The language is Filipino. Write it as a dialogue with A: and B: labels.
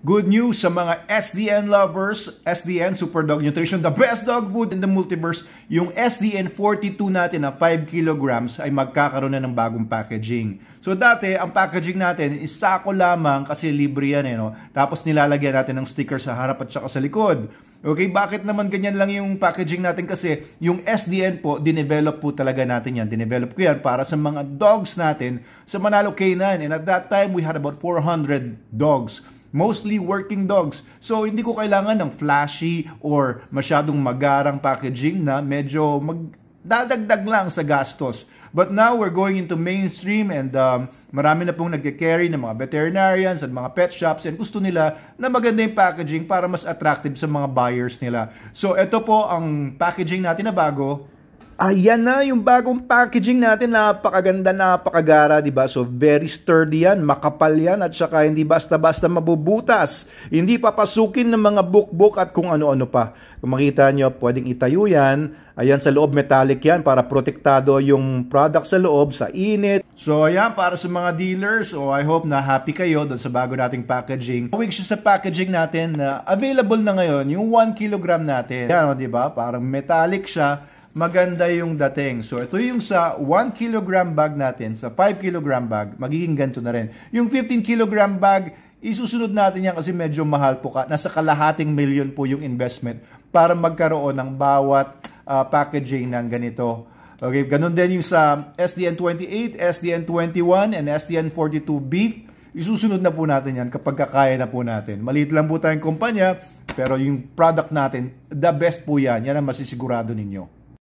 A: Good news sa mga SDN lovers, SDN Super Dog Nutrition, the best dog food in the multiverse. Yung SDN 42 natin na 5 kilograms ay magkakaroon na ng bagong packaging. So dati, ang packaging natin is sako lamang kasi libre yan. No? Tapos nilalagyan natin ng sticker sa harap at saka sa likod. Okay, bakit naman ganyan lang yung packaging natin? Kasi yung SDN po, dinevelop po talaga natin yan. Dinevelop ko yan para sa mga dogs natin sa Manalo K9. And at that time, we had about 400 dogs. Mostly working dogs. So, hindi ko kailangan ng flashy or masyadong magarang packaging na medyo magdadagdag lang sa gastos. But now, we're going into mainstream and marami na pong nagke-carry ng mga veterinarians at mga pet shops and gusto nila na maganda yung packaging para mas attractive sa mga buyers nila. So, ito po ang packaging natin na bago. Ayan na yung bagong packaging natin, napakaganda, napakagara, diba? So very sturdy yan, makapal yan at saka hindi basta-basta mabubutas. Hindi papasukin ng mga book at kung ano-ano pa. Kung makita nyo, pwedeng itayo yan. Ayan, sa loob metallic yan para protektado yung product sa loob sa init. So ayan, para sa mga dealers, I hope na happy kayo doon sa bago nating packaging. Tawag siya sa packaging natin na available na ngayon, yung 1 kilogram natin. Ayan, diba? Parang metallic siya. Maganda yung dating. So, ito yung sa 1 kilogram bag natin, sa 5 kilogram bag, magiging ganito na rin. Yung 15 kilogram bag, isusunod natin yan kasi medyo mahal po ka. Nasa kalahating milyon po yung investment para magkaroon ng bawat packaging ng ganito. Okay, ganun din yung sa SDN 28, SDN 21, and SDN 42 beef. Isusunod na po natin yan kapag kakaya na po natin. Maliit lang po tayong kumpanya, pero yung product natin, the best po yan. Yan ang masisigurado ninyo.